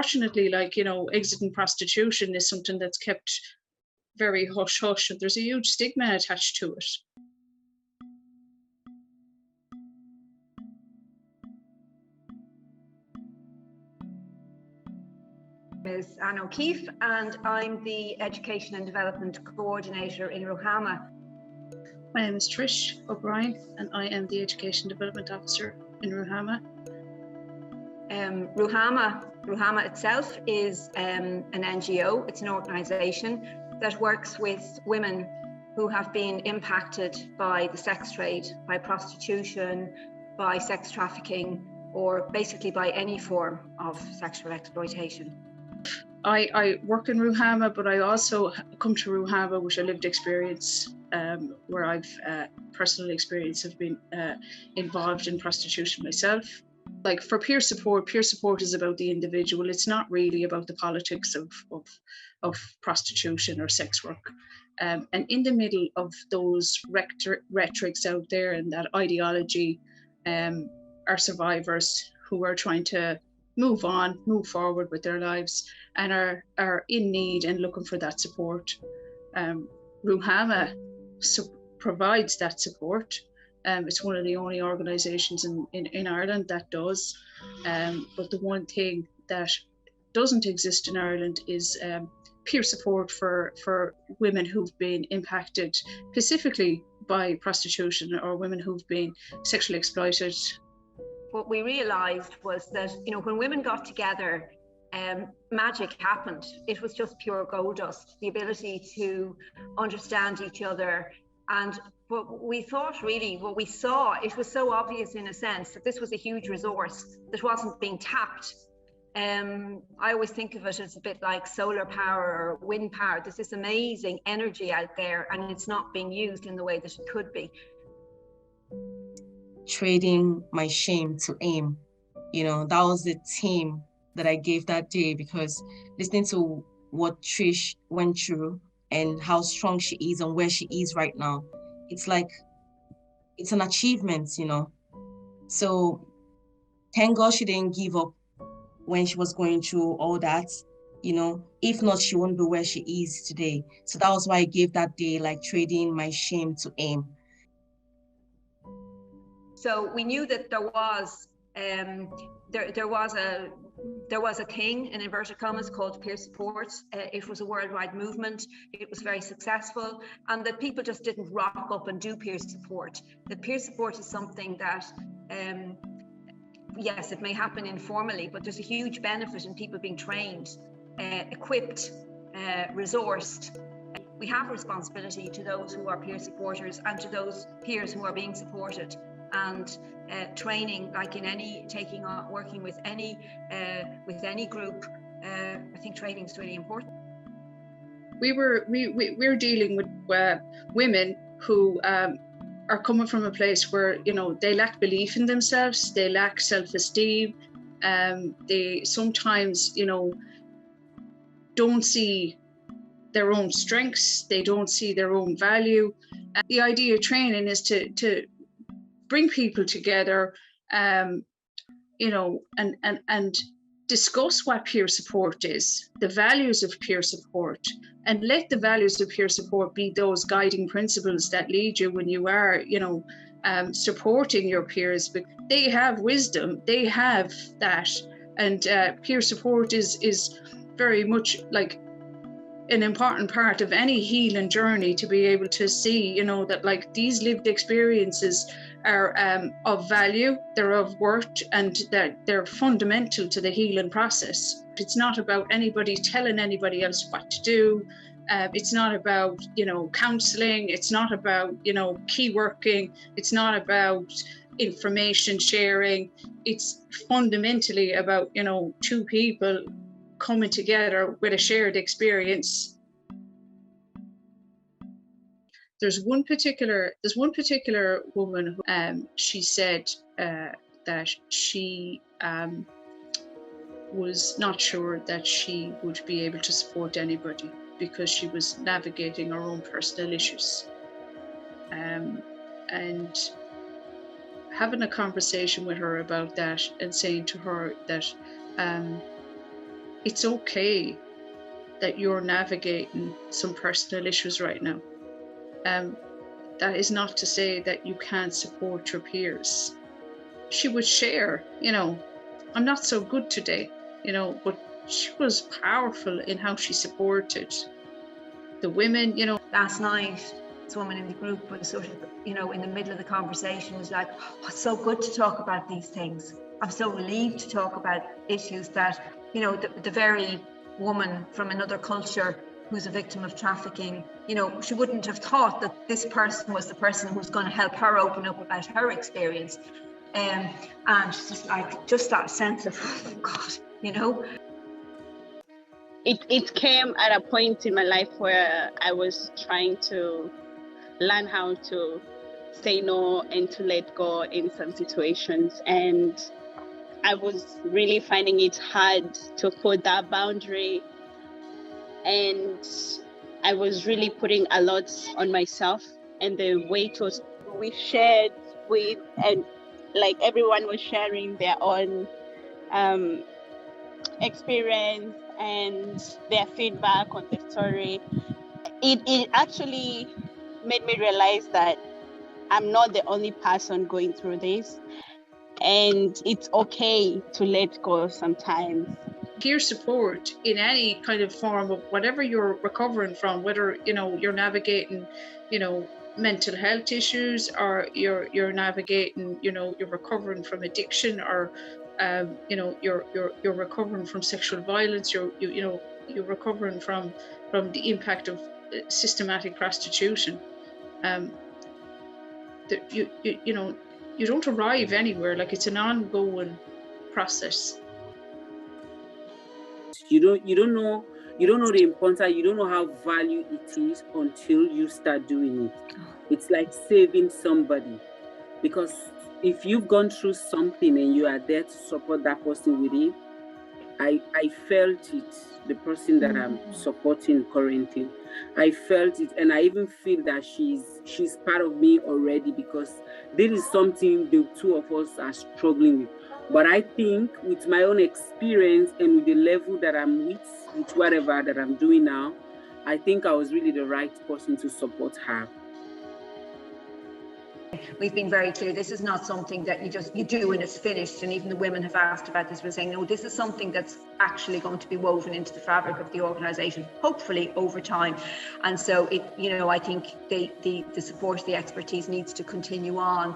unfortunately, like, you know, exiting prostitution is something that's kept very hush hush, and there's a huge stigma attached to it. My name is Anne O'Keefe, and I'm the Education and Development Coordinator in Ruhama. My name is Trish O'Brien, and I am the Education Development Officer in Ruhama. Ruhama itself is an NGO. It's an organisation that works with women who have been impacted by the sex trade, by prostitution, by sex trafficking, or basically by any form of sexual exploitation. I work in Ruhama, but I also come to Ruhama with a lived experience where I've personal experience of being involved in prostitution myself. Like, for peer support is about the individual. It's not really about the politics of prostitution or sex work. And in the middle of those rhetorics out there and that ideology are survivors who are trying to move forward with their lives and are in need and looking for that support. Ruhama provides that support. It's one of the only organisations in Ireland that does. But the one thing that doesn't exist in Ireland is peer support for women who've been impacted specifically by prostitution, or women who've been sexually exploited. What we realised was that, you know, when women got together, magic happened. It was just pure gold dust, the ability to understand each other. And what we thought, really, what we saw, it was so obvious in a sense that this was a huge resource that wasn't being tapped. I always think of it as a bit like solar power or wind power. There's this amazing energy out there, and it's not being used in the way that it could be. Trading my shame to aim, you know, that was the theme that I gave that day, because listening to what Trish went through and how strong she is and where she is right now, it's like, it's an achievement, you know. So thank God she didn't give up when she was going through all that, you know. If not, she won't be where she is today. So that was why I gave that day, like, trading my shame to aim. So we knew that there was a thing, in inverted commas, called peer support. It was a worldwide movement. It was very successful, and that people just didn't rock up and do peer support. The peer support is something that, yes, it may happen informally, but there's a huge benefit in people being trained, equipped, resourced. We have a responsibility to those who are peer supporters and to those peers who are being supported. And training, like in any working with any group, I think training is really important. We're dealing with women who are coming from a place where, you know, they lack belief in themselves, they lack self-esteem, they sometimes, you know, don't see their own strengths, they don't see their own value. And the idea of training is to bring people together, you know, and discuss what peer support is, the values of peer support, and let the values of peer support be those guiding principles that lead you when you are, you know, supporting your peers. But they have wisdom, they have that, and peer support is very much like an important part of any healing journey, to be able to see, you know, that like these lived experiences are of value, they're of worth, and that they're fundamental to the healing process. It's not about anybody telling anybody else what to do. It's not about, you know, counselling. It's not about, you know, key working. It's not about information sharing. It's fundamentally about, you know, two people coming together with a shared experience. There's one particular woman who, she said that she was not sure that she would be able to support anybody because she was navigating her own personal issues. And having a conversation with her about that and saying to her that, it's okay that you're navigating some personal issues right now. That is not to say that you can't support your peers. She would share, I'm not so good today, but she was powerful in how she supported the women, Last night, this woman in the group was sort of, in the middle of the conversation was like, oh, it's so good to talk about these things. I'm so relieved to talk about issues that, the very woman from another culture who's a victim of trafficking, she wouldn't have thought that this person was the person who's going to help her open up about her experience. And just like, just that sense of, oh God, It came at a point in my life where I was trying to learn how to say no and to let go in some situations. And I was really finding it hard to put that boundary. And I was really putting a lot on myself. And the weight was, we shared with, and like everyone was sharing their own experience and their feedback on the story. It actually made me realize that I'm not the only person going through this, and it's okay to let go sometimes. Peer support in any kind of form of whatever you're recovering from, whether you're navigating mental health issues, or you're navigating you're recovering from addiction, or you're recovering from sexual violence, you're recovering from the impact of systematic prostitution. You don't arrive anywhere. Like, it's an ongoing process. You don't know the importance, you don't know how value it is until you start doing it. It's like saving somebody, because if you've gone through something and you are there to support that person with it, I felt it, the person that I'm supporting currently, I felt it, and I even feel that she's part of me already, because this is something the two of us are struggling with. But I think with my own experience and with the level that I'm with whatever that I'm doing now, I think I was really the right person to support her. We've been very clear, this is not something that you do and it's finished. And even the women have asked about this. We're saying, no, this is something that's actually going to be woven into the fabric of the organisation, hopefully over time. And so I think the support, the expertise needs to continue on.